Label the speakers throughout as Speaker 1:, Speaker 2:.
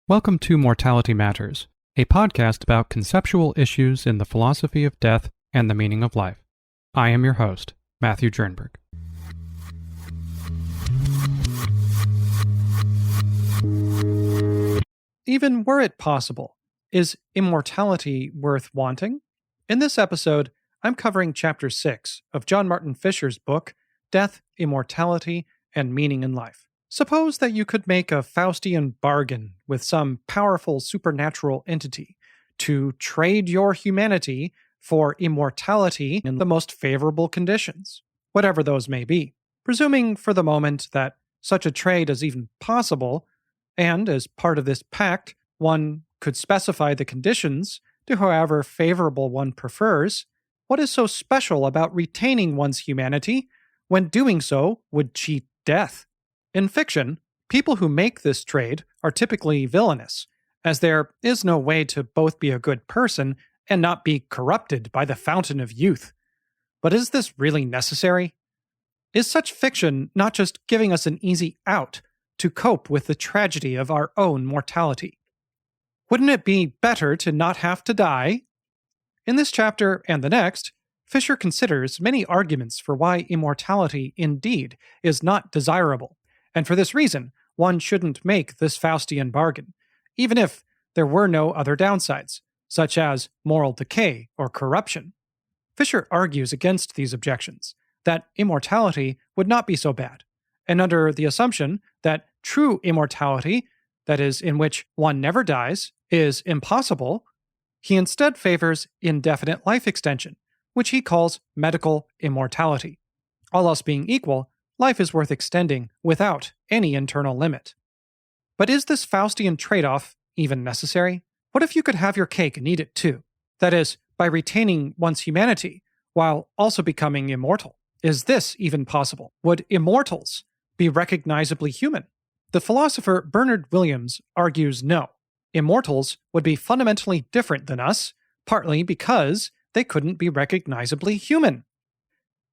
Speaker 1: Welcome to Mortality Matters, a podcast about conceptual issues in the philosophy of death and the meaning of life. I am your host, Matthew Jernberg. Even were it possible, is immortality worth wanting? In this episode, I'm covering Chapter 6 of John Martin Fischer's book, Death, Immortality, and Meaning in Life. Suppose that you could make a Faustian bargain with some powerful supernatural entity to trade your humanity for immortality in the most favorable conditions, whatever those may be. Presuming for the moment that such a trade is even possible, and as part of this pact, one could specify the conditions to however favorable one prefers, what is so special about retaining one's humanity when doing so would cheat death? In fiction, people who make this trade are typically villainous, as there is no way to both be a good person and not be corrupted by the fountain of youth. But is this really necessary? Is such fiction not just giving us an easy out to cope with the tragedy of our own mortality? Wouldn't it be better to not have to die? In this chapter and the next, Fischer considers many arguments for why immortality indeed is not desirable. And for this reason, one shouldn't make this Faustian bargain, even if there were no other downsides, such as moral decay or corruption. Fischer argues against these objections, that immortality would not be so bad, and under the assumption that true immortality, that is, in which one never dies, is impossible, he instead favors indefinite life extension, which he calls medical immortality. All else being equal, life is worth extending without any internal limit. But is this Faustian trade-off even necessary? What if you could have your cake and eat it too? That is, by retaining one's humanity, while also becoming immortal. Is this even possible? Would immortals be recognizably human? The philosopher Bernard Williams argues no. Immortals would be fundamentally different than us, partly because they couldn't be recognizably human.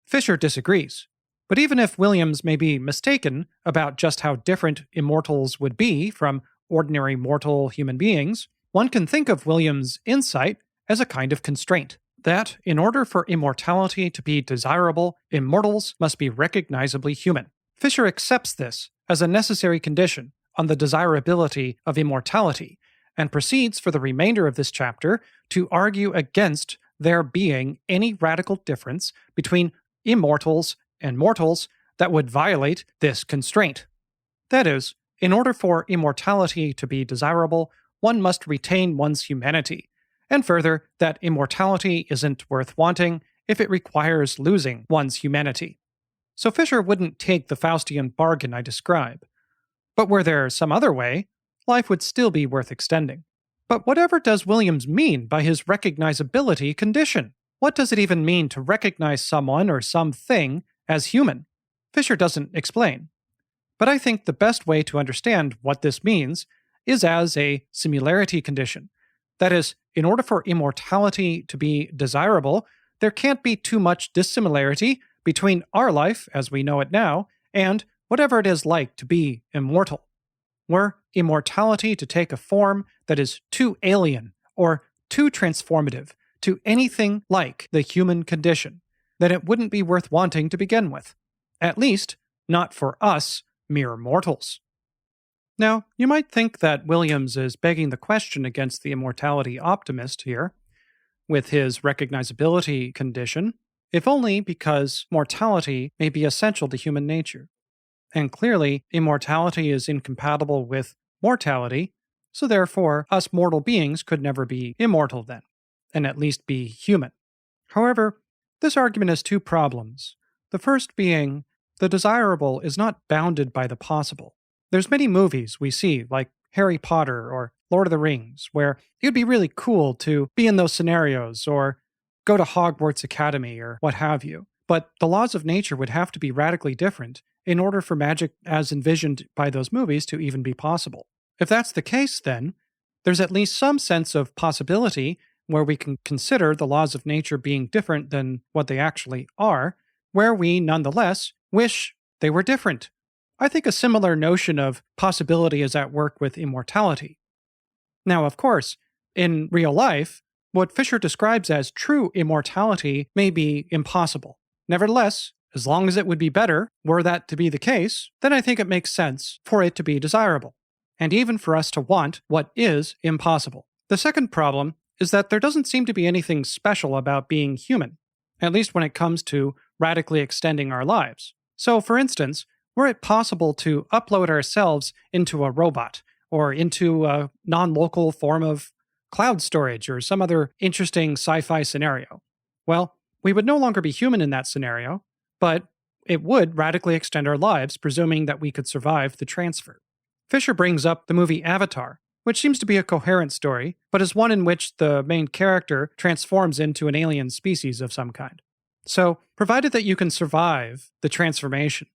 Speaker 1: Fischer disagrees. But even if Williams may be mistaken about just how different immortals would be from ordinary mortal human beings, one can think of Williams' insight as a kind of constraint, that in order for immortality to be desirable, immortals must be recognizably human. Fischer accepts this as a necessary condition on the desirability of immortality, and proceeds for the remainder of this chapter to argue against there being any radical difference between immortals and mortals that would violate this constraint. That is, in order for immortality to be desirable, one must retain one's humanity, and further, that immortality isn't worth wanting if it requires losing one's humanity. So Fischer wouldn't take the Faustian bargain I describe. But were there some other way, life would still be worth extending. But whatever does Williams mean by his recognizability condition? What does it even mean to recognize someone or something as human? Fischer doesn't explain. But I think the best way to understand what this means is as a similarity condition. That is, in order for immortality to be desirable, there can't be too much dissimilarity between our life, as we know it now, and whatever it is like to be immortal. Were immortality to take a form that is too alien or too transformative to anything like the human condition, then it wouldn't be worth wanting to begin with. At least, not for us, mere mortals. Now, you might think that Williams is begging the question against the immortality optimist here, with his recognizability condition, if only because mortality may be essential to human nature. And clearly, immortality is incompatible with mortality, so therefore, us mortal beings could never be immortal then, and at least be human. However, this argument has two problems. The first being, the desirable is not bounded by the possible. There's many movies we see, like Harry Potter or Lord of the Rings, where it would be really cool to be in those scenarios or go to Hogwarts Academy or what have you. But the laws of nature would have to be radically different in order for magic as envisioned by those movies to even be possible. If that's the case, then, there's at least some sense of possibility where we can consider the laws of nature being different than what they actually are, where we nonetheless wish they were different. I think a similar notion of possibility is at work with immortality. Now, of course, in real life, what Fischer describes as true immortality may be impossible. Nevertheless, as long as it would be better, were that to be the case, then I think it makes sense for it to be desirable, and even for us to want what is impossible. The second problem is that there doesn't seem to be anything special about being human, at least when it comes to radically extending our lives. So, for instance, were it possible to upload ourselves into a robot or into a non-local form of cloud storage or some other interesting sci-fi scenario, well, we would no longer be human in that scenario, but it would radically extend our lives, presuming that we could survive the transfer. Fischer brings up the movie Avatar, which seems to be a coherent story, but is one in which the main character transforms into an alien species of some kind. So, provided that you can survive the transformation,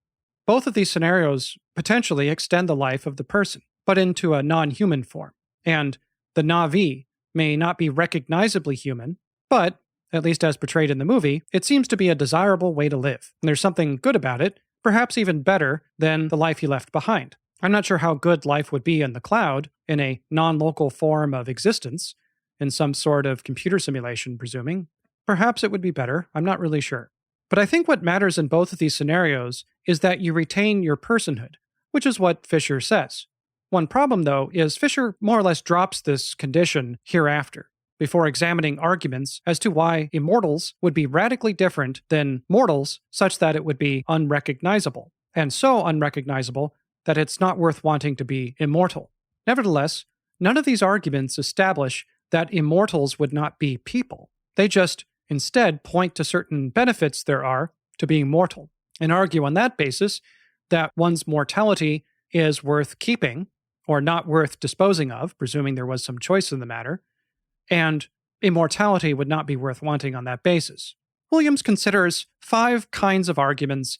Speaker 1: both of these scenarios potentially extend the life of the person, but into a non-human form. And the Na'vi may not be recognizably human, but, at least as portrayed in the movie, it seems to be a desirable way to live. And there's something good about it, perhaps even better than the life he left behind. I'm not sure how good life would be in the cloud, in a non-local form of existence, in some sort of computer simulation, presuming. Perhaps it would be better, I'm not really sure. But I think what matters in both of these scenarios is that you retain your personhood, which is what Fischer says. One problem, though, is Fischer more or less drops this condition hereafter, before examining arguments as to why immortals would be radically different than mortals, such that it would be unrecognizable, and so unrecognizable that it's not worth wanting to be immortal. Nevertheless, none of these arguments establish that immortals would not be people. They just instead point to certain benefits there are to being mortal, and argue on that basis that one's mortality is worth keeping, or not worth disposing of, presuming there was some choice in the matter, and immortality would not be worth wanting on that basis. Williams considers 5 kinds of arguments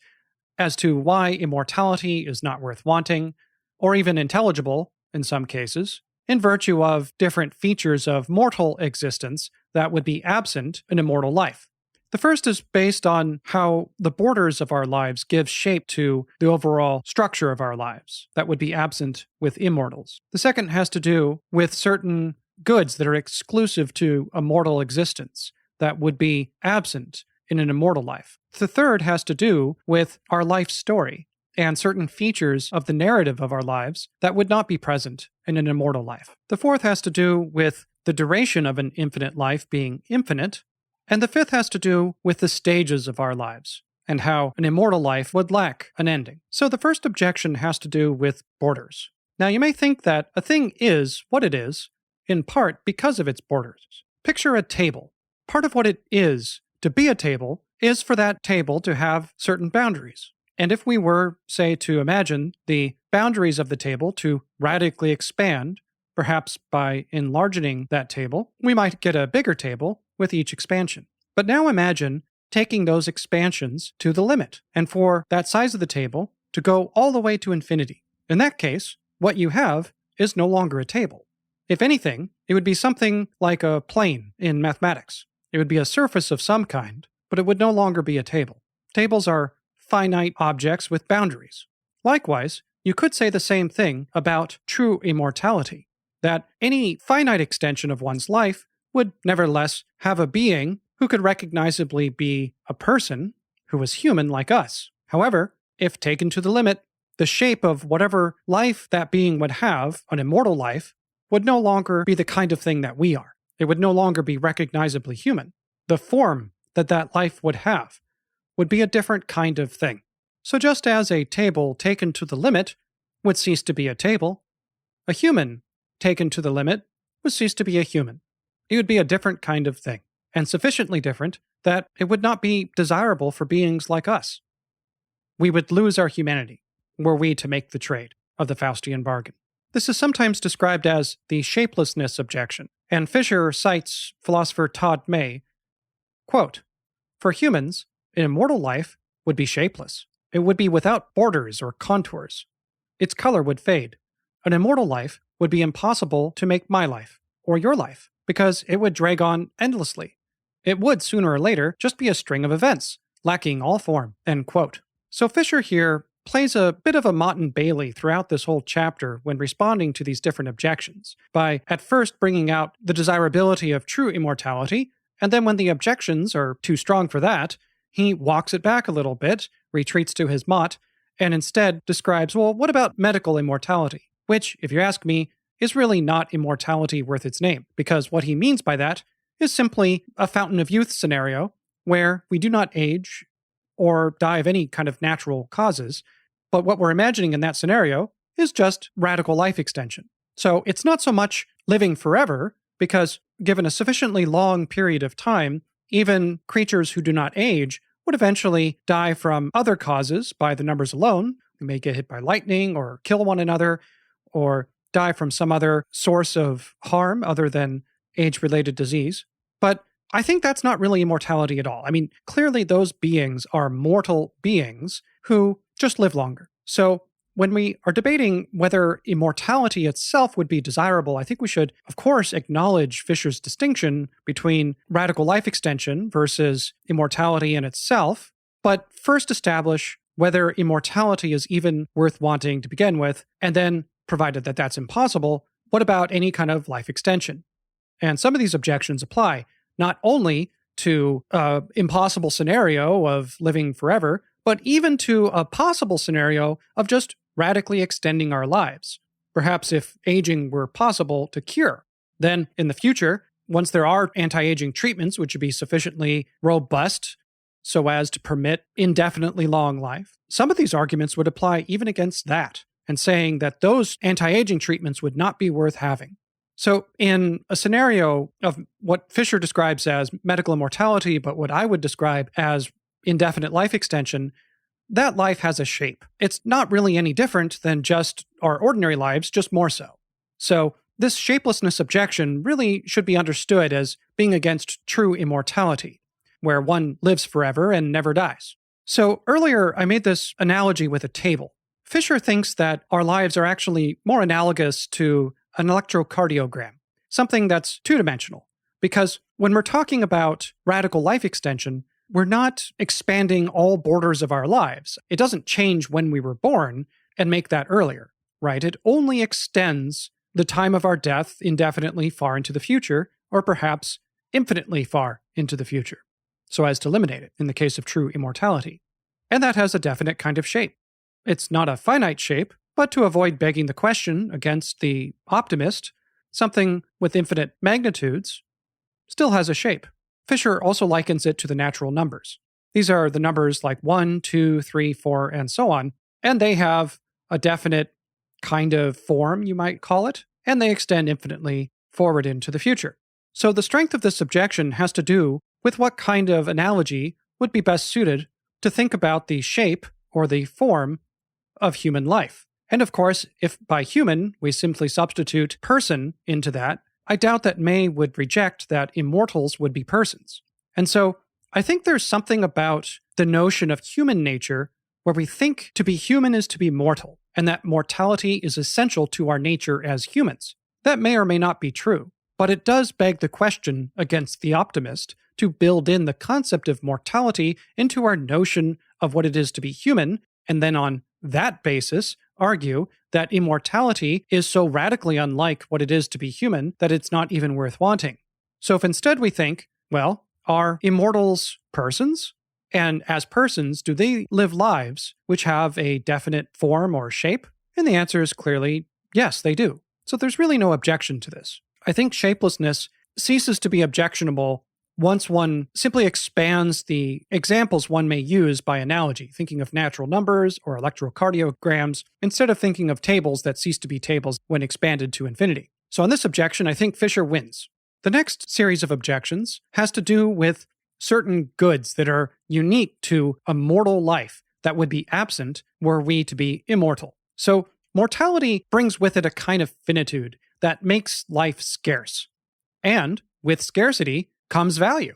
Speaker 1: as to why immortality is not worth wanting, or even intelligible in some cases, in virtue of different features of mortal existence that would be absent in immortal life. The first is based on how the borders of our lives give shape to the overall structure of our lives that would be absent with immortals. The second has to do with certain goods that are exclusive to a mortal existence that would be absent in an immortal life. The third has to do with our life story and certain features of the narrative of our lives that would not be present in an immortal life. The fourth has to do with the duration of an infinite life being infinite. And the fifth has to do with the stages of our lives and how an immortal life would lack an ending. So the first objection has to do with borders. Now you may think that a thing is what it is, in part because of its borders. Picture a table. Part of what it is to be a table is for that table to have certain boundaries. And if we were, say, to imagine the boundaries of the table to radically expand, perhaps by enlarging that table, we might get a bigger table with each expansion. But now imagine taking those expansions to the limit, and for that size of the table to go all the way to infinity. In that case, what you have is no longer a table. If anything, it would be something like a plane in mathematics. It would be a surface of some kind, but it would no longer be a table. Tables are finite objects with boundaries. Likewise, you could say the same thing about true immortality, that any finite extension of one's life would nevertheless have a being who could recognizably be a person who was human like us. However, if taken to the limit, the shape of whatever life that being would have, an immortal life, would no longer be the kind of thing that we are. It would no longer be recognizably human. The form that that life would have would be a different kind of thing. So just as a table taken to the limit would cease to be a table, a human taken to the limit would cease to be a human. It would be a different kind of thing, and sufficiently different that it would not be desirable for beings like us. We would lose our humanity were we to make the trade of the Faustian bargain. This is sometimes described as the shapelessness objection, and Fischer cites philosopher Todd May, quote, "For humans, an immortal life would be shapeless. It would be without borders or contours. Its color would fade. An immortal life would be impossible to make my life, or your life, because it would drag on endlessly. It would, sooner or later, just be a string of events, lacking all form." End quote. So Fischer here plays a bit of a motte-and-bailey throughout this whole chapter when responding to these different objections, by at first bringing out the desirability of true immortality, and then when the objections are too strong for that, he walks it back a little bit, retreats to his motte, and instead describes, well, what about medical immortality? Which, if you ask me, is really not immortality worth its name, because what he means by that is simply a fountain of youth scenario where we do not age or die of any kind of natural causes, but what we're imagining in that scenario is just radical life extension. So it's not so much living forever, because given a sufficiently long period of time, even creatures who do not age would eventually die from other causes by the numbers alone. We may get hit by lightning or kill one another, or die from some other source of harm other than age-related disease. But I think that's not really immortality at all. I mean, clearly those beings are mortal beings who just live longer. So when we are debating whether immortality itself would be desirable, I think we should, of course, acknowledge Fischer's distinction between radical life extension versus immortality in itself, but first establish whether immortality is even worth wanting to begin with, and then, provided that that's impossible, what about any kind of life extension? And some of these objections apply not only to an impossible scenario of living forever, but even to a possible scenario of just radically extending our lives. Perhaps if aging were possible to cure, then in the future, once there are anti-aging treatments which would be sufficiently robust so as to permit indefinitely long life, some of these arguments would apply even against that, and saying that those anti-aging treatments would not be worth having. So in a scenario of what Fischer describes as medical immortality, but what I would describe as indefinite life extension, that life has a shape. It's not really any different than just our ordinary lives, just more so. So this shapelessness objection really should be understood as being against true immortality, where one lives forever and never dies. So earlier I made this analogy with a table. Fischer thinks that our lives are actually more analogous to an electrocardiogram, something that's two-dimensional. Because when we're talking about radical life extension, we're not expanding all borders of our lives. It doesn't change when we were born and make that earlier, right? It only extends the time of our death indefinitely far into the future, or perhaps infinitely far into the future, so as to eliminate it in the case of true immortality. And that has a definite kind of shape. It's not a finite shape, but to avoid begging the question against the optimist, something with infinite magnitudes still has a shape. Fischer also likens it to the natural numbers. These are the numbers like 1, 2, 3, 4, and so on, and they have a definite kind of form, you might call it, and they extend infinitely forward into the future. So the strength of this objection has to do with what kind of analogy would be best suited to think about the shape or the form of human life. And of course, if by human we simply substitute person into that, I doubt that May would reject that immortals would be persons. And so I think there's something about the notion of human nature where we think to be human is to be mortal, and that mortality is essential to our nature as humans. That may or may not be true, but it does beg the question against the optimist to build in the concept of mortality into our notion of what it is to be human, and then on that basis argue that immortality is so radically unlike what it is to be human that it's not even worth wanting. So if instead we think, well, are immortals persons? And as persons, do they live lives which have a definite form or shape? And the answer is clearly yes, they do. So there's really no objection to this. I think shapelessness ceases to be objectionable once one simply expands the examples one may use by analogy, thinking of natural numbers or electrocardiograms, instead of thinking of tables that cease to be tables when expanded to infinity. So on this objection, I think Fischer wins. The next series of objections has to do with certain goods that are unique to a mortal life that would be absent were we to be immortal. So mortality brings with it a kind of finitude that makes life scarce. And with scarcity comes value.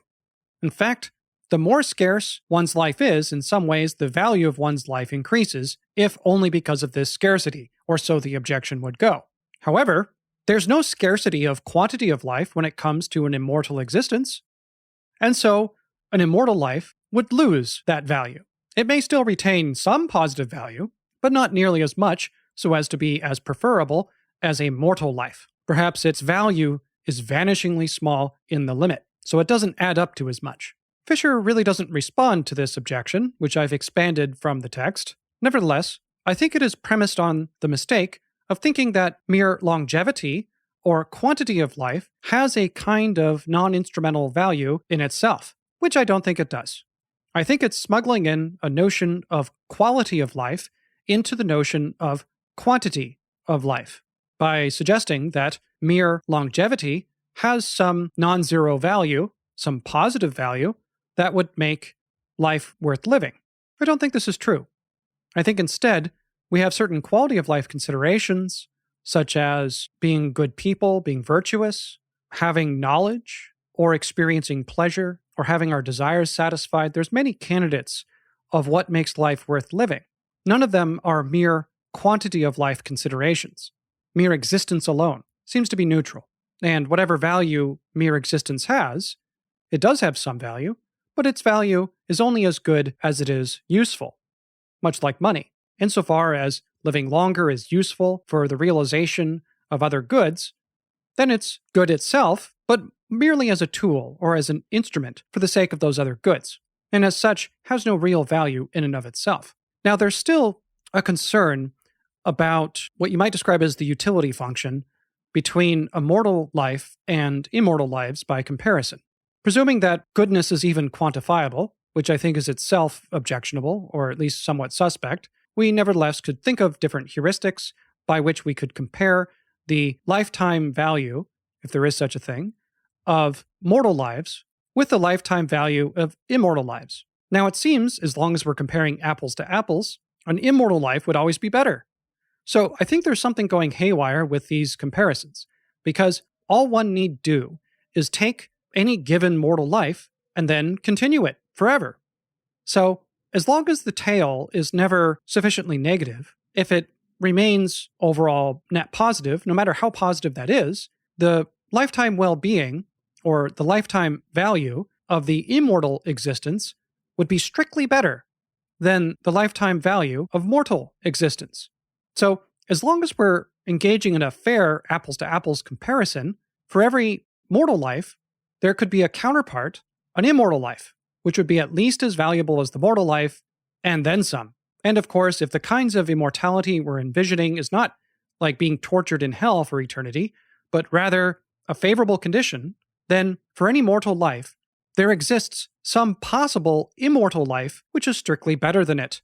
Speaker 1: In fact, the more scarce one's life is, in some ways, the value of one's life increases, if only because of this scarcity, or so the objection would go. However, there's no scarcity of quantity of life when it comes to an immortal existence, and so an immortal life would lose that value. It may still retain some positive value, but not nearly as much so as to be as preferable as a mortal life. Perhaps its value is vanishingly small in the limit, so it doesn't add up to as much. Fischer really doesn't respond to this objection, which I've expanded from the text. Nevertheless, I think it is premised on the mistake of thinking that mere longevity or quantity of life has a kind of non-instrumental value in itself, which I don't think it does. I think it's smuggling in a notion of quality of life into the notion of quantity of life by suggesting that mere longevity has some non-zero value, some positive value, that would make life worth living. I don't think this is true. I think instead, we have certain quality of life considerations, such as being good people, being virtuous, having knowledge, or experiencing pleasure, or having our desires satisfied. There's many candidates of what makes life worth living. None of them are mere quantity of life considerations. Mere existence alone seems to be neutral. And whatever value mere existence has, it does have some value, but its value is only as good as it is useful. Much like money. Insofar as living longer is useful for the realization of other goods, then it's good itself, but merely as a tool or as an instrument for the sake of those other goods, and as such has no real value in and of itself. Now, there's still a concern about what you might describe as the utility function between a mortal life and immortal lives by comparison. Presuming that goodness is even quantifiable, which I think is itself objectionable, or at least somewhat suspect, we nevertheless could think of different heuristics by which we could compare the lifetime value, if there is such a thing, of mortal lives with the lifetime value of immortal lives. Now, it seems, as long as we're comparing apples to apples, an immortal life would always be better. So I think there's something going haywire with these comparisons, because all one need do is take any given mortal life and then continue it forever. So as long as the tail is never sufficiently negative, if it remains overall net positive, no matter how positive that is, the lifetime well-being or the lifetime value of the immortal existence would be strictly better than the lifetime value of mortal existence. So as long as we're engaging in a fair apples-to-apples comparison, for every mortal life, there could be a counterpart, an immortal life, which would be at least as valuable as the mortal life, and then some. And of course, if the kinds of immortality we're envisioning is not like being tortured in hell for eternity, but rather a favorable condition, then for any mortal life, there exists some possible immortal life which is strictly better than it.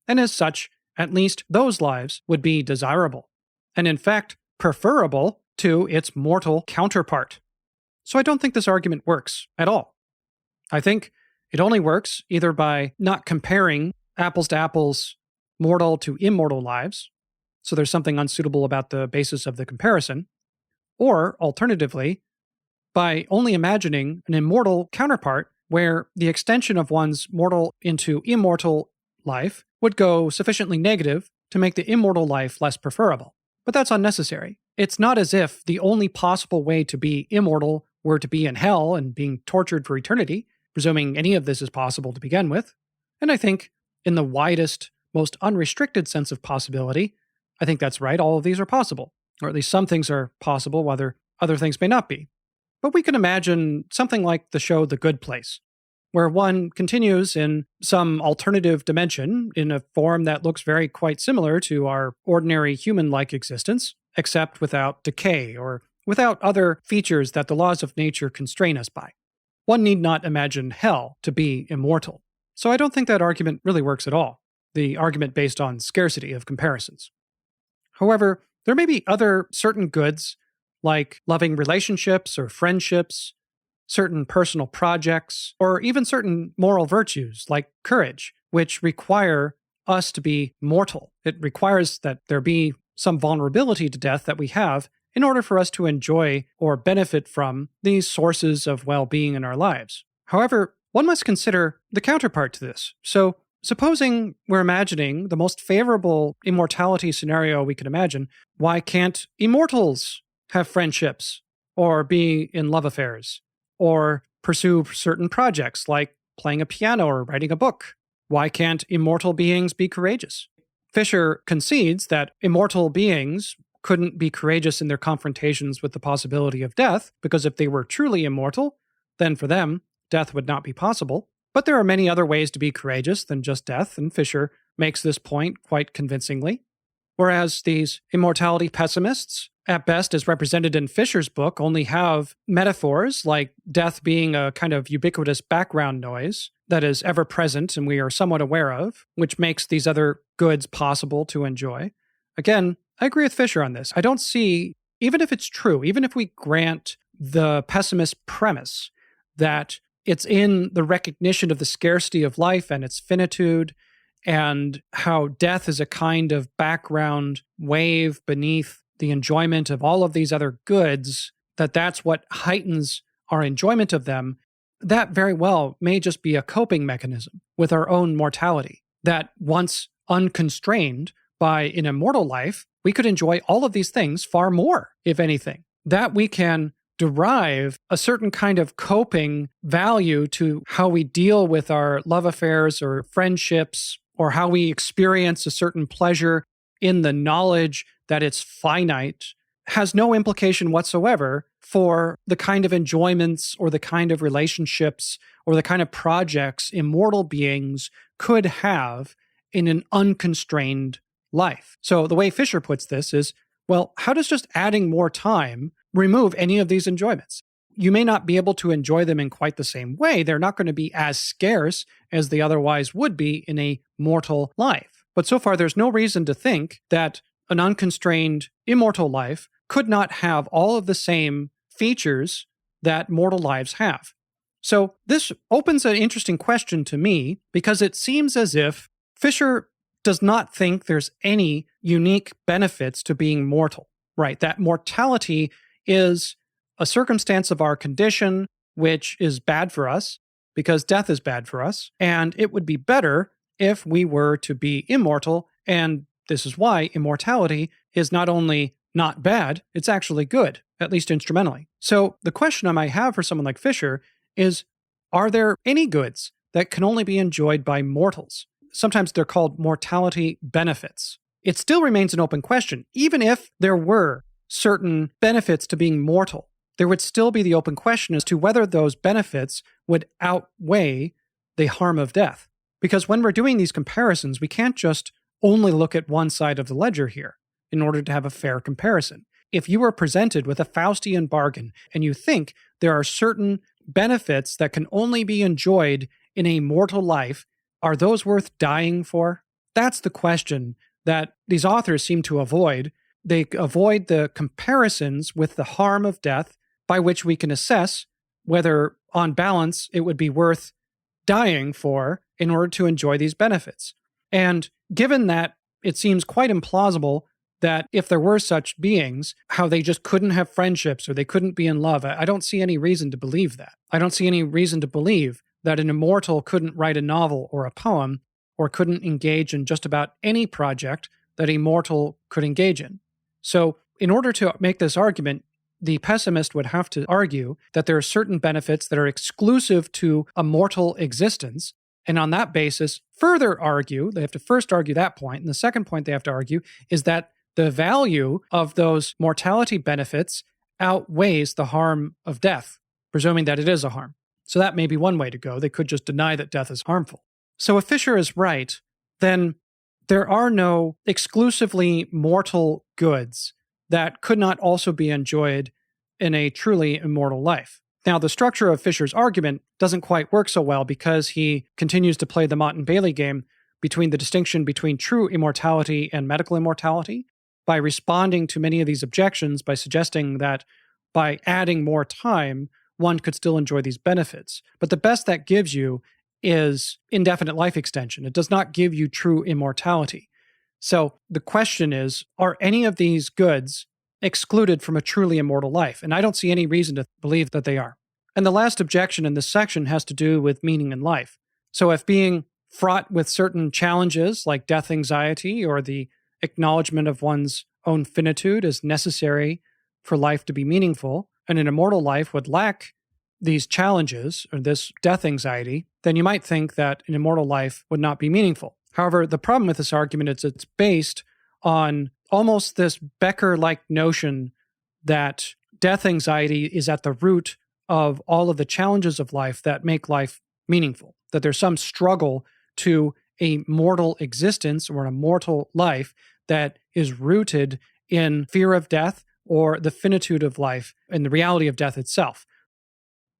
Speaker 1: And as such, at least those lives would be desirable, and in fact, preferable to its mortal counterpart. So I don't think this argument works at all. I think it only works either by not comparing apples to apples, mortal to immortal lives, so there's something unsuitable about the basis of the comparison, or alternatively, by only imagining an immortal counterpart where the extension of one's mortal into immortal life would go sufficiently negative to make the immortal life less preferable. But that's unnecessary. It's not as if the only possible way to be immortal were to be in hell and being tortured for eternity, presuming any of this is possible to begin with. And I think, in the widest, most unrestricted sense of possibility, I think that's right, all of these are possible. Or at least some things are possible, whether other things may not be. But we can imagine something like the show The Good Place, where one continues in some alternative dimension in a form that looks very quite similar to our ordinary human-like existence, except without decay or without other features that the laws of nature constrain us by. One need not imagine hell to be immortal. So I don't think that argument really works at all, the argument based on scarcity of comparisons. However, there may be other certain goods, like loving relationships or friendships, certain personal projects, or even certain moral virtues like courage, which require us to be mortal. It requires that there be some vulnerability to death that we have in order for us to enjoy or benefit from these sources of well-being in our lives. However, one must consider the counterpart to this. So, supposing we're imagining the most favorable immortality scenario we could imagine, why can't immortals have friendships or be in love affairs or pursue certain projects like playing a piano or writing a book? Why can't immortal beings be courageous? Fischer concedes that immortal beings couldn't be courageous in their confrontations with the possibility of death, because if they were truly immortal, then for them, death would not be possible. But there are many other ways to be courageous than just death, and Fischer makes this point quite convincingly. Whereas these immortality pessimists, at best as represented in Fischer's book, only have metaphors like death being a kind of ubiquitous background noise that is ever present and we are somewhat aware of, which makes these other goods possible to enjoy. Again, I agree with Fischer on this. I don't see, even if it's true, even if we grant the pessimist premise that it's in the recognition of the scarcity of life and its finitude, and how death is a kind of background wave beneath the enjoyment of all of these other goods, that's what heightens our enjoyment of them, that very well may just be a coping mechanism with our own mortality, that once unconstrained by an immortal life, we could enjoy all of these things far more, if anything, that we can derive a certain kind of coping value to how we deal with our love affairs or friendships, or how we experience a certain pleasure in the knowledge that it's finite, has no implication whatsoever for the kind of enjoyments or the kind of relationships or the kind of projects immortal beings could have in an unconstrained life. So the way Fischer puts this is, well, how does just adding more time remove any of these enjoyments? You may not be able to enjoy them in quite the same way. They're not going to be as scarce as they otherwise would be in a mortal life. But so far, there's no reason to think that an unconstrained immortal life could not have all of the same features that mortal lives have. So this opens an interesting question to me, because it seems as if Fischer does not think there's any unique benefits to being mortal, right? That mortality is a circumstance of our condition, which is bad for us because death is bad for us. And it would be better if we were to be immortal. And this is why immortality is not only not bad, it's actually good, at least instrumentally. So the question I might have for someone like Fischer is, are there any goods that can only be enjoyed by mortals? Sometimes they're called mortality benefits. It still remains an open question. Even if there were certain benefits to being mortal, there would still be the open question as to whether those benefits would outweigh the harm of death. Because when we're doing these comparisons, we can't just only look at one side of the ledger here in order to have a fair comparison. If you are presented with a Faustian bargain and you think there are certain benefits that can only be enjoyed in a mortal life, are those worth dying for? That's the question that these authors seem to avoid. They avoid the comparisons with the harm of death, by which we can assess whether, on balance, it would be worth dying for in order to enjoy these benefits. And given that it seems quite implausible that if there were such beings, how they just couldn't have friendships or they couldn't be in love, I don't see any reason to believe that. I don't see any reason to believe that an immortal couldn't write a novel or a poem or couldn't engage in just about any project that a mortal could engage in. So in order to make this argument, the pessimist would have to argue that there are certain benefits that are exclusive to a mortal existence, and on that basis, further argue, they have to first argue that point, and the second point they have to argue is that the value of those mortality benefits outweighs the harm of death, presuming that it is a harm. So that may be one way to go. They could just deny that death is harmful. So if Fischer is right, then there are no exclusively mortal goods that could not also be enjoyed in a truly immortal life. Now, the structure of Fischer's argument doesn't quite work so well because he continues to play the motte-and-bailey game between the distinction between true immortality and medical immortality by responding to many of these objections by suggesting that by adding more time, one could still enjoy these benefits. But the best that gives you is indefinite life extension. It does not give you true immortality. So the question is, are any of these goods excluded from a truly immortal life? And I don't see any reason to believe that they are. And the last objection in this section has to do with meaning in life. So if being fraught with certain challenges like death anxiety or the acknowledgement of one's own finitude is necessary for life to be meaningful, and an immortal life would lack these challenges or this death anxiety, then you might think that an immortal life would not be meaningful. However, the problem with this argument is it's based on almost this Becker-like notion that death anxiety is at the root of all of the challenges of life that make life meaningful, that there's some struggle to a mortal existence or an immortal life that is rooted in fear of death or the finitude of life and the reality of death itself.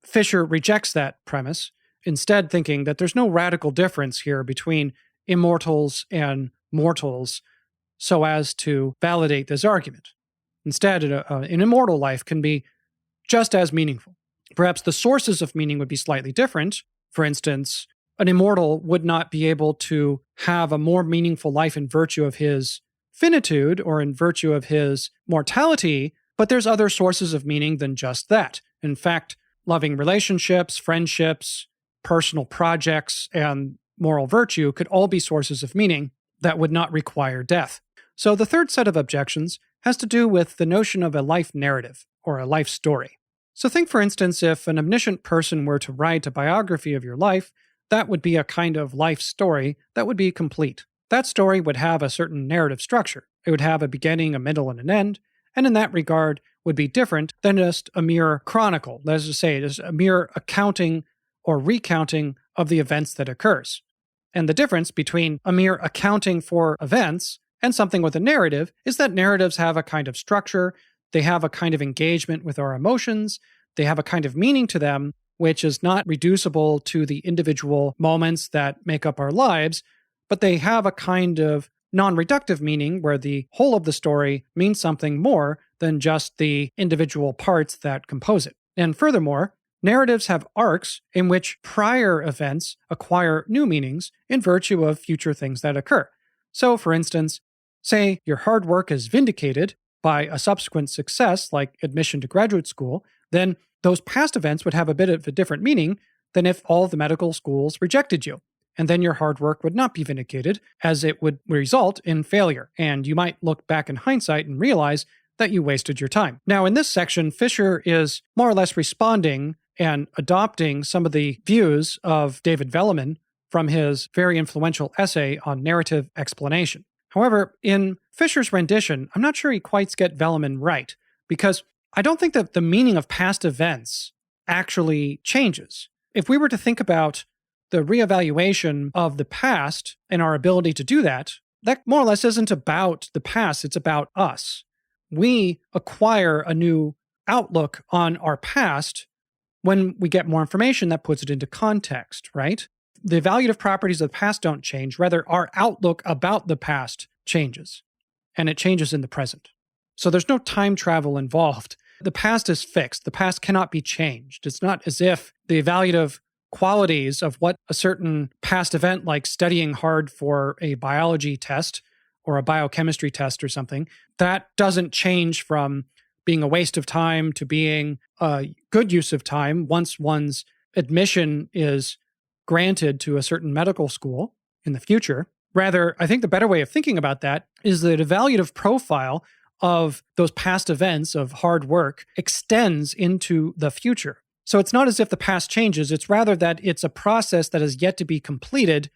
Speaker 1: Fischer rejects that premise, instead thinking that there's no radical difference here between immortals and mortals so as to validate this argument. Instead, an immortal life can be just as meaningful. Perhaps the sources of meaning would be slightly different. For instance, an immortal would not be able to have a more meaningful life in virtue of his finitude or in virtue of his mortality, but there's other sources of meaning than just that. In fact, loving relationships, friendships, personal projects, and moral virtue could all be sources of meaning that would not require death. So the third set of objections has to do with the notion of a life narrative or a life story. So think, for instance, if an omniscient person were to write a biography of your life, that would be a kind of life story that would be complete. That story would have a certain narrative structure. It would have a beginning, a middle, and an end, and in that regard would be different than just a mere chronicle. That is to say, it is a mere accounting or recounting of the events that occurs. And the difference between a mere accounting for events and something with a narrative is that narratives have a kind of structure, they have a kind of engagement with our emotions, they have a kind of meaning to them, which is not reducible to the individual moments that make up our lives, but they have a kind of non-reductive meaning where the whole of the story means something more than just the individual parts that compose it. And furthermore, narratives have arcs in which prior events acquire new meanings in virtue of future things that occur. So, for instance, say your hard work is vindicated by a subsequent success like admission to graduate school, then those past events would have a bit of a different meaning than if all the medical schools rejected you. And then your hard work would not be vindicated, as it would result in failure. And you might look back in hindsight and realize that you wasted your time. Now, in this section, Fischer is more or less responding and adopting some of the views of David Velleman from his very influential essay on narrative explanation. However, in Fischer's rendition, I'm not sure he quite gets Velleman right, because I don't think that the meaning of past events actually changes. If we were to think about the reevaluation of the past and our ability to do that, that more or less isn't about the past, it's about us. We acquire a new outlook on our past when we get more information that puts it into context, right? The evaluative properties of the past don't change, rather our outlook about the past changes, and it changes in the present. So there's no time travel involved. The past is fixed. The past cannot be changed. It's not as if the evaluative qualities of what a certain past event, like studying hard for a biology test or a biochemistry test or something, that doesn't change from being a waste of time to being a good use of time once one's admission is granted to a certain medical school in the future. Rather, I think the better way of thinking about that is that the evaluative profile of those past events of hard work extends into the future. So it's not as if the past changes, it's rather that it's a process that is yet to be completed,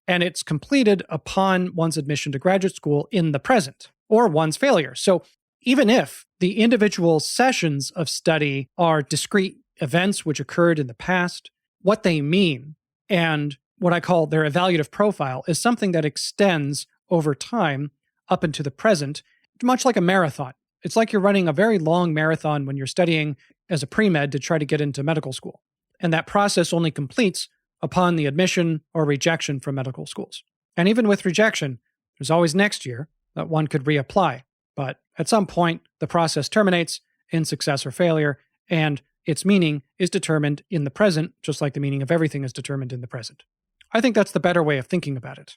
Speaker 1: and it's completed upon one's admission to graduate school in the present, or one's failure. So even if the individual sessions of study are discrete events which occurred in the past, what they mean and what I call their evaluative profile is something that extends over time up into the present, much like a marathon. It's like you're running a very long marathon when you're studying as a pre-med to try to get into medical school. And that process only completes upon the admission or rejection from medical schools. And even with rejection, there's always next year that one could reapply. But at some point, the process terminates in success or failure, and its meaning is determined in the present, just like the meaning of everything is determined in the present. I think that's the better way of thinking about it.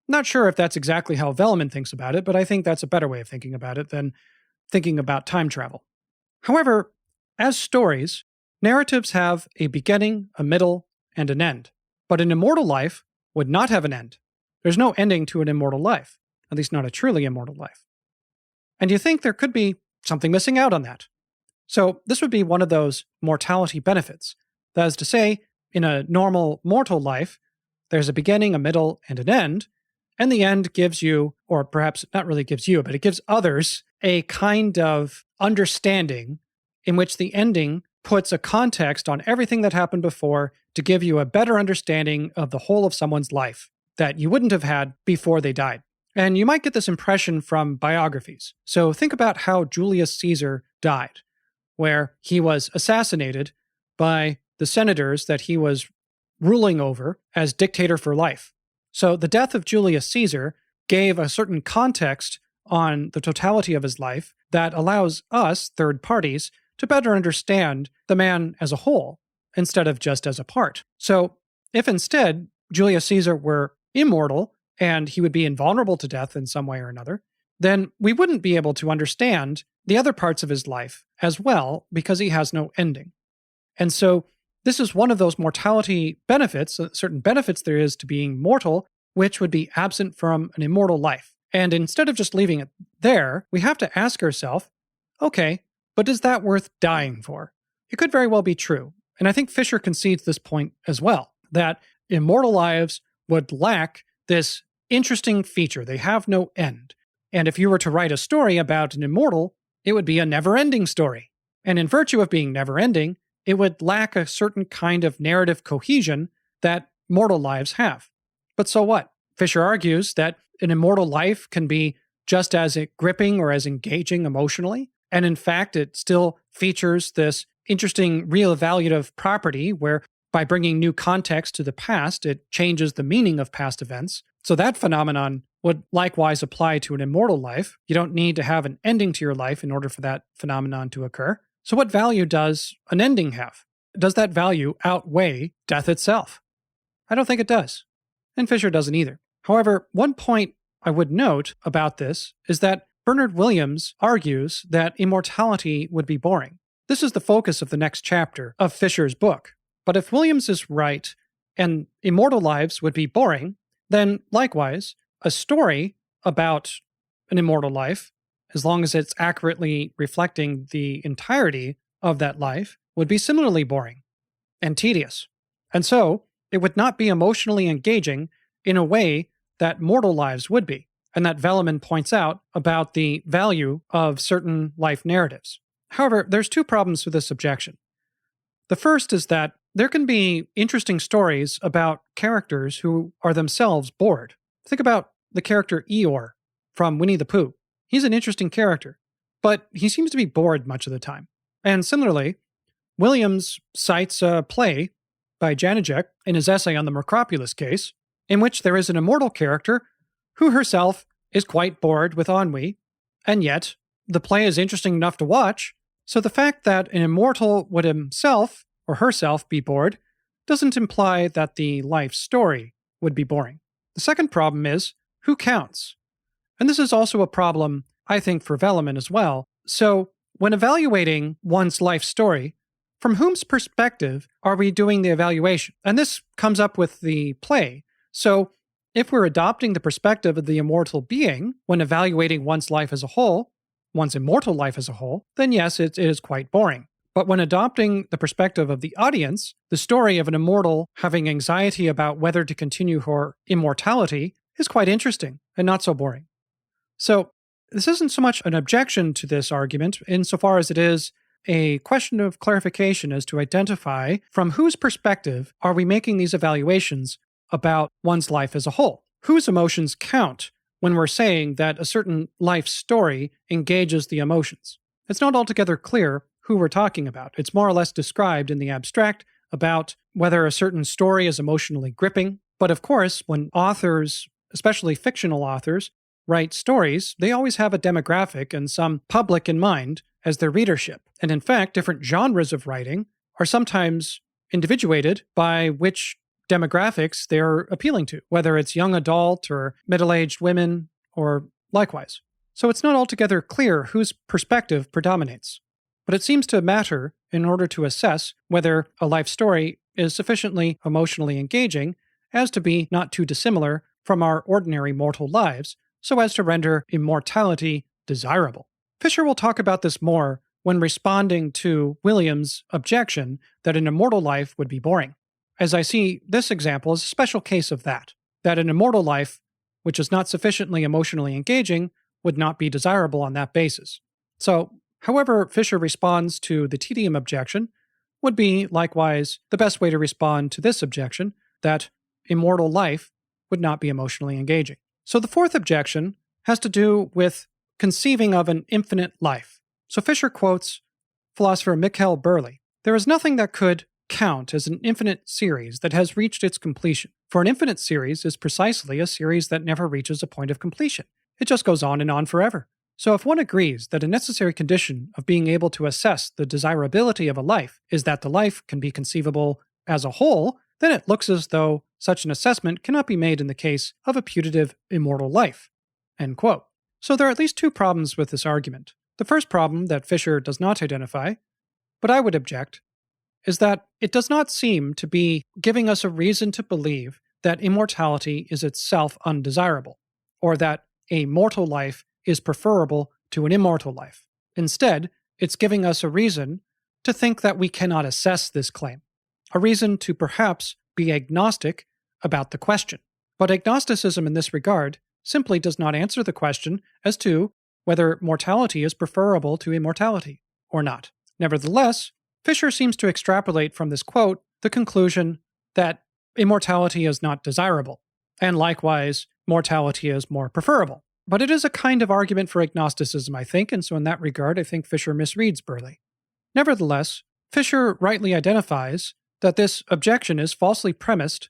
Speaker 1: Not sure if that's exactly how Velleman thinks about it, but I think that's a better way of thinking about it than thinking about time travel. However, as stories, narratives have a beginning, a middle, and an end. But an immortal life would not have an end. There's no ending to an immortal life, at least not a truly immortal life. And you think there could be something missing out on that. So this would be one of those mortality benefits. That is to say, in a normal mortal life, there's a beginning, a middle, and an end, And the end gives you, or perhaps not really gives you, but it gives others a kind of understanding in which the ending puts a context on everything that happened before to give you a better understanding of the whole of someone's life that you wouldn't have had before they died. And you might get this impression from biographies. So think about how Julius Caesar died, where he was assassinated by the senators that he was ruling over as dictator for life. So the death of Julius Caesar gave a certain context on the totality of his life that allows us, third parties, to better understand the man as a whole instead of just as a part. So if instead Julius Caesar were immortal and he would be invulnerable to death in some way or another, then we wouldn't be able to understand the other parts of his life as well because he has no ending. And so this is one of those mortality benefits, certain benefits there is to being mortal, which would be absent from an immortal life. And instead of just leaving it there, we have to ask ourselves, okay, but is that worth dying for? It could very well be true. And I think Fischer concedes this point as well, that immortal lives would lack this interesting feature. They have no end. And if you were to write a story about an immortal, it would be a never-ending story. And in virtue of being never-ending, it would lack a certain kind of narrative cohesion that mortal lives have. But so what? Fischer argues that an immortal life can be just as gripping or as engaging emotionally. And in fact, it still features this interesting re-evaluative property where by bringing new context to the past, it changes the meaning of past events. So that phenomenon would likewise apply to an immortal life. You don't need to have an ending to your life in order for that phenomenon to occur. So what value does an ending have? Does that value outweigh death itself? I don't think it does. And Fischer doesn't either. However, one point I would note about this is that Bernard Williams argues that immortality would be boring. This is the focus of the next chapter of Fischer's book. But if Williams is right and immortal lives would be boring, then likewise, a story about an immortal life, as long as it's accurately reflecting the entirety of that life, would be similarly boring and tedious. And so, it would not be emotionally engaging in a way that mortal lives would be, and that Velleman points out about the value of certain life narratives. However, there's two problems with this objection. The first is that there can be interesting stories about characters who are themselves bored. Think about the character Eeyore from Winnie the Pooh. He's an interesting character, but he seems to be bored much of the time. And similarly, Williams cites a play by Janacek in his essay on the Macropulis case, in which there is an immortal character who herself is quite bored with ennui, and yet the play is interesting enough to watch, so the fact that an immortal would himself or herself be bored doesn't imply that the life story would be boring. The second problem is, who counts? And this is also a problem, I think, for Velleman as well. So, when evaluating one's life story, from whom's perspective are we doing the evaluation? And this comes up with the play. So, if we're adopting the perspective of the immortal being when evaluating one's life as a whole, one's immortal life as a whole, then yes, it is quite boring. But when adopting the perspective of the audience, the story of an immortal having anxiety about whether to continue her immortality is quite interesting and not so boring. So, this isn't so much an objection to this argument insofar as it is a question of clarification as to identify from whose perspective are we making these evaluations about one's life as a whole. Whose emotions count when we're saying that a certain life story engages the emotions? It's not altogether clear who we're talking about. It's more or less described in the abstract about whether a certain story is emotionally gripping. But of course, when authors, especially fictional authors, write stories, they always have a demographic and some public in mind as their readership. And in fact, different genres of writing are sometimes individuated by which demographics they're appealing to, whether it's young adult or middle-aged women or likewise. So it's not altogether clear whose perspective predominates. But it seems to matter in order to assess whether a life story is sufficiently emotionally engaging as to be not too dissimilar from our ordinary mortal lives, so as to render immortality desirable. Fischer will talk about this more when responding to Williams' objection that an immortal life would be boring, as I see this example as a special case of that an immortal life which is not sufficiently emotionally engaging, would not be desirable on that basis. So, however Fischer responds to the tedium objection would be likewise the best way to respond to this objection, that immortal life would not be emotionally engaging. So the fourth objection has to do with conceiving of an infinite life. So Fischer quotes philosopher Michael Burley. There is nothing that could count as an infinite series that has reached its completion. For an infinite series is precisely a series that never reaches a point of completion. It just goes on and on forever. So if one agrees that a necessary condition of being able to assess the desirability of a life is that the life can be conceivable as a whole, then it looks as though such an assessment cannot be made in the case of a putative immortal life. End quote. So there are at least two problems with this argument. The first problem that Fischer does not identify, but I would object, is that it does not seem to be giving us a reason to believe that immortality is itself undesirable, or that a mortal life is preferable to an immortal life. Instead, it's giving us a reason to think that we cannot assess this claim, a reason to perhaps be agnostic about the question. But agnosticism in this regard simply does not answer the question as to whether mortality is preferable to immortality or not. Nevertheless, Fischer seems to extrapolate from this quote the conclusion that immortality is not desirable, and likewise, mortality is more preferable. But it is a kind of argument for agnosticism, I think, and so in that regard, I think Fischer misreads Burley. Nevertheless, Fischer rightly identifies that this objection is falsely premised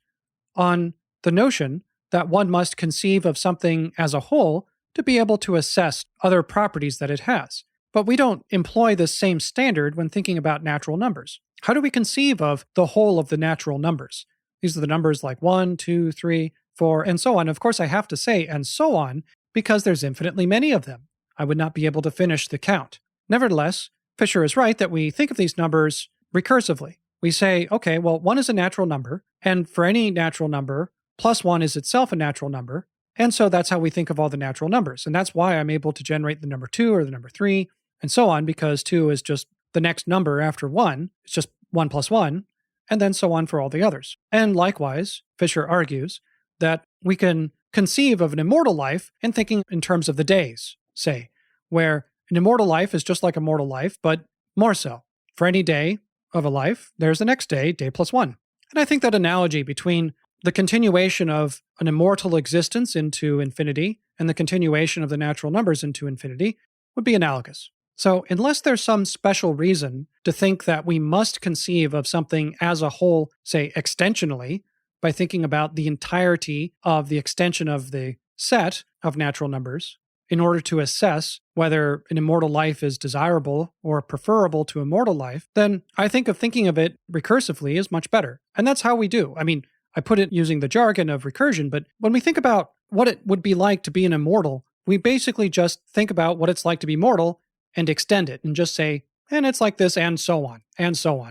Speaker 1: on the notion that one must conceive of something as a whole to be able to assess other properties that it has. But we don't employ this same standard when thinking about natural numbers. How do we conceive of the whole of the natural numbers? These are the numbers like 1, 2, 3, 4, and so on. Of course, I have to say, and so on, because there's infinitely many of them. I would not be able to finish the count. Nevertheless, Fischer is right that we think of these numbers recursively. We say, okay, well, 1 is a natural number, and for any natural number, plus 1 is itself a natural number, and so that's how we think of all the natural numbers. And that's why I'm able to generate the number 2 or the number 3, and so on, because 2 is just the next number after 1. It's just 1 plus 1, and then so on for all the others. And likewise, Fischer argues that we can conceive of an immortal life in thinking in terms of the days, say, where an immortal life is just like a mortal life, but more so. For any day of a life, there's the next day, day plus 1. And I think that analogy between the continuation of an immortal existence into infinity and the continuation of the natural numbers into infinity would be analogous. So unless there's some special reason to think that we must conceive of something as a whole, say extensionally, by thinking about the entirety of the extension of the set of natural numbers in order to assess whether an immortal life is desirable or preferable to a mortal life, then I think of thinking of it recursively is much better. And that's how we do. I mean, I put it using the jargon of recursion, but when we think about what it would be like to be an immortal, we basically just think about what it's like to be mortal and extend it and just say, and it's like this and so on,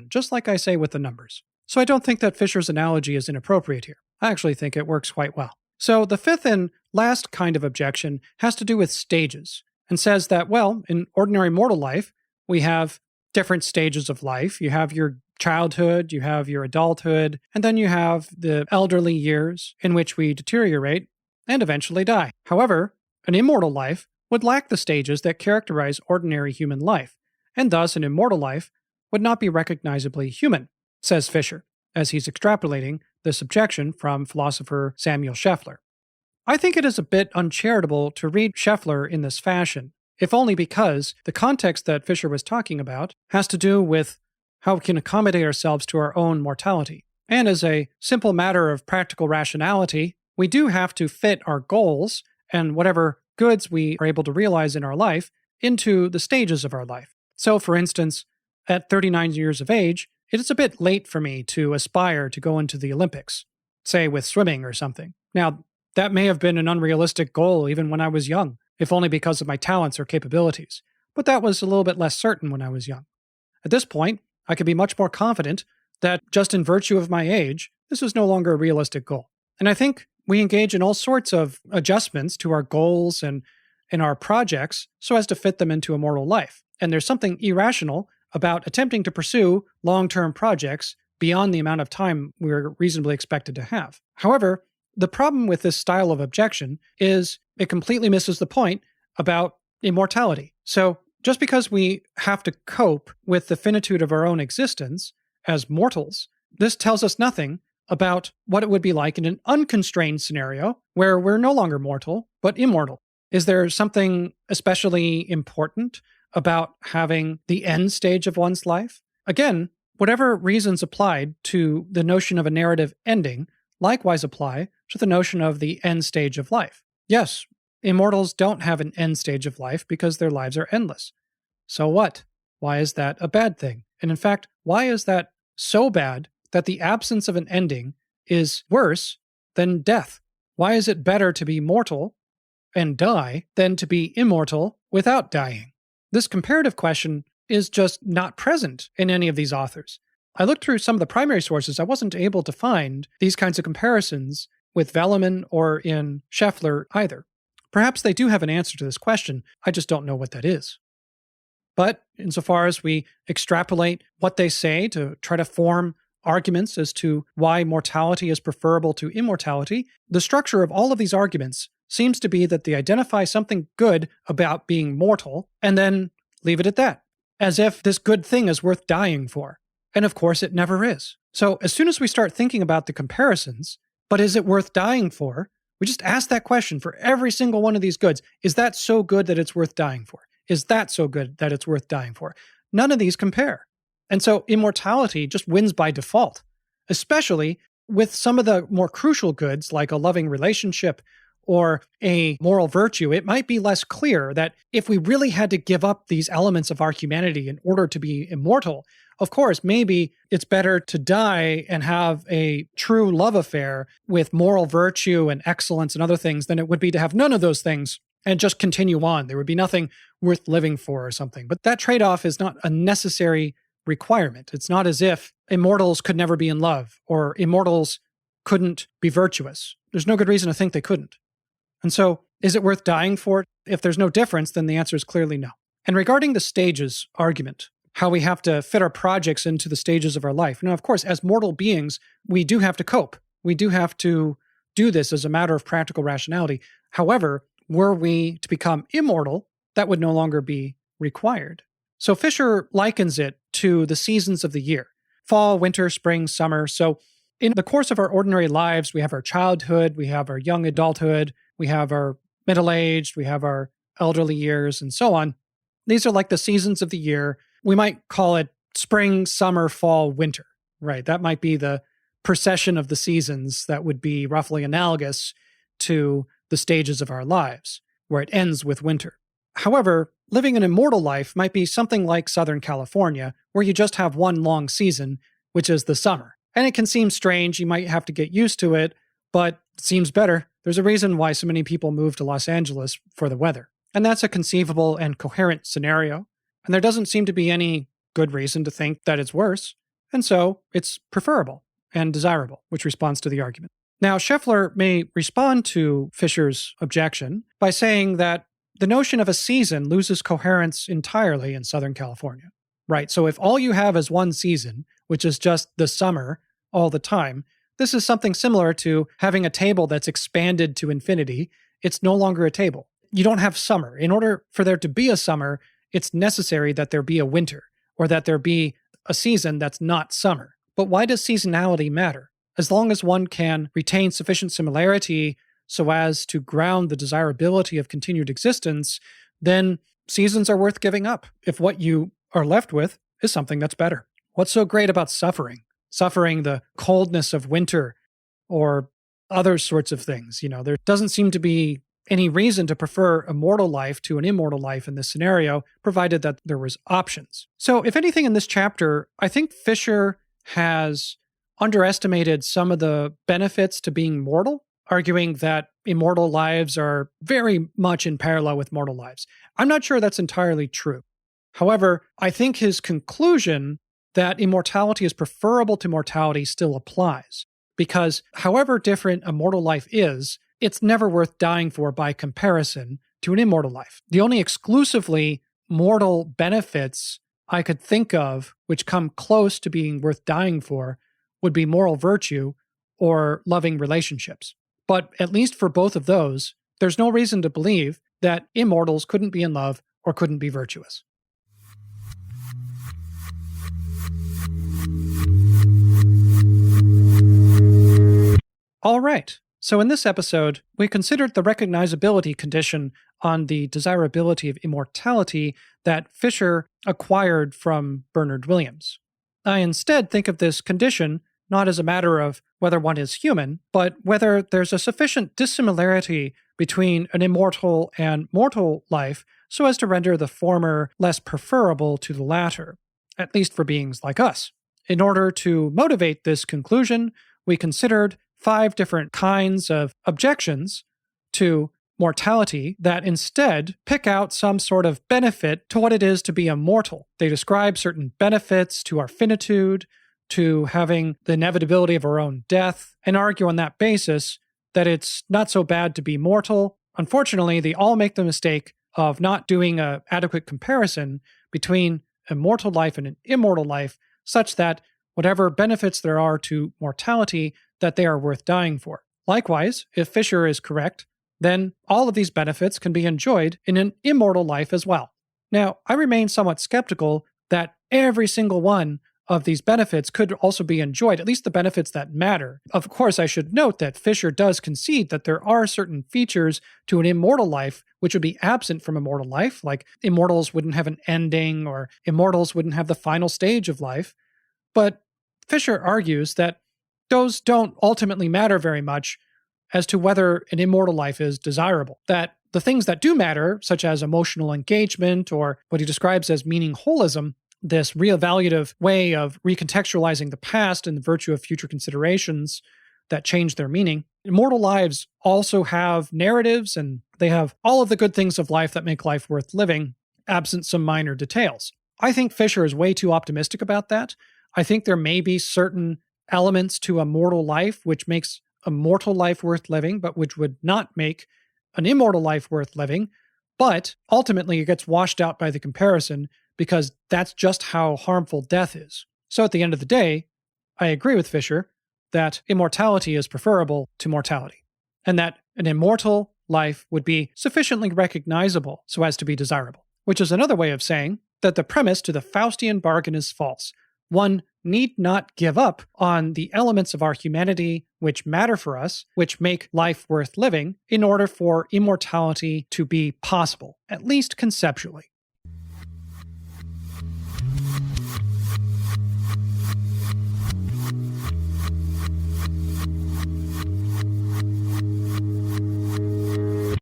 Speaker 1: just like I say with the numbers. So I don't think that Fischer's analogy is inappropriate here. I actually think it works quite well. So the fifth and last kind of objection has to do with stages and says that, well, in ordinary mortal life, we have different stages of life. You have your childhood, you have your adulthood, and then you have the elderly years in which we deteriorate and eventually die. However, an immortal life would lack the stages that characterize ordinary human life, and thus an immortal life would not be recognizably human, says Fischer, as he's extrapolating this objection from philosopher Samuel Scheffler. I think it is a bit uncharitable to read Scheffler in this fashion, if only because the context that Fischer was talking about has to do with how we can accommodate ourselves to our own mortality. And as a simple matter of practical rationality, we do have to fit our goals and whatever goods we are able to realize in our life into the stages of our life. So, for instance, at 39 years of age, it is a bit late for me to aspire to go into the Olympics, say with swimming or something. Now, that may have been an unrealistic goal even when I was young, if only because of my talents or capabilities. But that was a little bit less certain when I was young. At this point, I could be much more confident that just in virtue of my age, this was no longer a realistic goal. And I think we engage in all sorts of adjustments to our goals and our projects so as to fit them into a mortal life. And there's something irrational about attempting to pursue long-term projects beyond the amount of time we're reasonably expected to have. However, the problem with this style of objection is it completely misses the point about immortality. So just because we have to cope with the finitude of our own existence as mortals, this tells us nothing about what it would be like in an unconstrained scenario where we're no longer mortal, but immortal. Is there something especially important about having the end stage of one's life? Again, whatever reasons applied to the notion of a narrative ending likewise apply to the notion of the end stage of life. Yes, immortals don't have an end stage of life because their lives are endless. So what? Why is that a bad thing? And in fact, why is that so bad that the absence of an ending is worse than death? Why is it better to be mortal and die than to be immortal without dying? This comparative question is just not present in any of these authors. I looked through some of the primary sources. I wasn't able to find these kinds of comparisons with Velleman or in Scheffler either. Perhaps they do have an answer to this question. I just don't know what that is. But insofar as we extrapolate what they say to try to form arguments as to why mortality is preferable to immortality, the structure of all of these arguments seems to be that they identify something good about being mortal and then leave it at that, as if this good thing is worth dying for. And of course, it never is. So as soon as we start thinking about the comparisons, but is it worth dying for? We just ask that question for every single one of these goods. Is that so good that it's worth dying for? Is that so good that it's worth dying for? None of these compare. And so immortality just wins by default, especially with some of the more crucial goods like a loving relationship or a moral virtue. It might be less clear that if we really had to give up these elements of our humanity in order to be immortal, of course, maybe it's better to die and have a true love affair with moral virtue and excellence and other things than it would be to have none of those things and just continue on. There would be nothing worth living for or something. But that trade-off is not a necessary requirement. It's not as if immortals could never be in love or immortals couldn't be virtuous. There's no good reason to think they couldn't. And so, is it worth dying for? If there's no difference, then the answer is clearly no. And regarding the stages argument, how we have to fit our projects into the stages of our life. Now, of course, as mortal beings, we do have to cope. We do have to do this as a matter of practical rationality. However, were we to become immortal, that would no longer be required. So Fischer likens it to the seasons of the year: fall, winter, spring, summer. So in the course of our ordinary lives, we have our childhood, we have our young adulthood, we have our middle-aged, we have our elderly years, and so on. These are like the seasons of the year. We might call it spring, summer, fall, winter, right? That might be the procession of the seasons that would be roughly analogous to the stages of our lives, where it ends with winter. However, living an immortal life might be something like Southern California, where you just have one long season, which is the summer. And it can seem strange, you might have to get used to it, but it seems better. There's a reason why so many people move to Los Angeles for the weather. And that's a conceivable and coherent scenario. And there doesn't seem to be any good reason to think that it's worse. And so it's preferable and desirable, which responds to the argument. Now, Scheffler may respond to Fischer's objection by saying that the notion of a season loses coherence entirely in Southern California, right? So if all you have is one season, which is just the summer all the time, this is something similar to having a table that's expanded to infinity. It's no longer a table. You don't have summer. In order for there to be a summer, it's necessary that there be a winter or that there be a season that's not summer. But why does seasonality matter? As long as one can retain sufficient similarity so as to ground the desirability of continued existence, then seasons are worth giving up if what you are left with is something that's better. What's so great about suffering? Suffering the coldness of winter or other sorts of things. There doesn't seem to be any reason to prefer a mortal life to an immortal life in this scenario, provided that there was options. So if anything in this chapter, I think Fischer has underestimated some of the benefits to being mortal, arguing that immortal lives are very much in parallel with mortal lives. I'm not sure that's entirely true. However, I think his conclusion that immortality is preferable to mortality still applies, because however different a mortal life is, it's never worth dying for by comparison to an immortal life. The only exclusively mortal benefits I could think of which come close to being worth dying for would be moral virtue or loving relationships. But at least for both of those, there's no reason to believe that immortals couldn't be in love or couldn't be virtuous. All right. So in this episode, we considered the recognizability condition on the desirability of immortality that Fischer acquired from Bernard Williams. I instead think of this condition not as a matter of whether one is human, but whether there's a sufficient dissimilarity between an immortal and mortal life so as to render the former less preferable to the latter, at least for beings like us. In order to motivate this conclusion, we considered 5 different kinds of objections to mortality that instead pick out some sort of benefit to what it is to be immortal. They describe certain benefits to our finitude, to having the inevitability of our own death, and argue on that basis that it's not so bad to be mortal. Unfortunately, they all make the mistake of not doing an adequate comparison between a mortal life and an immortal life, such that whatever benefits there are to mortality, that they are worth dying for. Likewise, if Fischer is correct, then all of these benefits can be enjoyed in an immortal life as well. Now, I remain somewhat skeptical that every single one of these benefits could also be enjoyed, at least the benefits that matter. Of course, I should note that Fischer does concede that there are certain features to an immortal life which would be absent from a mortal life, like immortals wouldn't have an ending or immortals wouldn't have the final stage of life. But Fischer argues that those don't ultimately matter very much as to whether an immortal life is desirable. That the things that do matter, such as emotional engagement or what he describes as meaning holism, this reevaluative way of recontextualizing the past in the virtue of future considerations that change their meaning. Immortal lives also have narratives, and they have all of the good things of life that make life worth living, absent some minor details. I think Fischer is way too optimistic about that. I think there may be certain elements to a mortal life which makes a mortal life worth living, but which would not make an immortal life worth living. But ultimately, it gets washed out by the comparison because that's just how harmful death is. So at the end of the day, I agree with Fischer that immortality is preferable to mortality, and that an immortal life would be sufficiently recognizable so as to be desirable, which is another way of saying that the premise to the Faustian bargain is false. One need not give up on the elements of our humanity which matter for us, which make life worth living, in order for immortality to be possible, at least conceptually.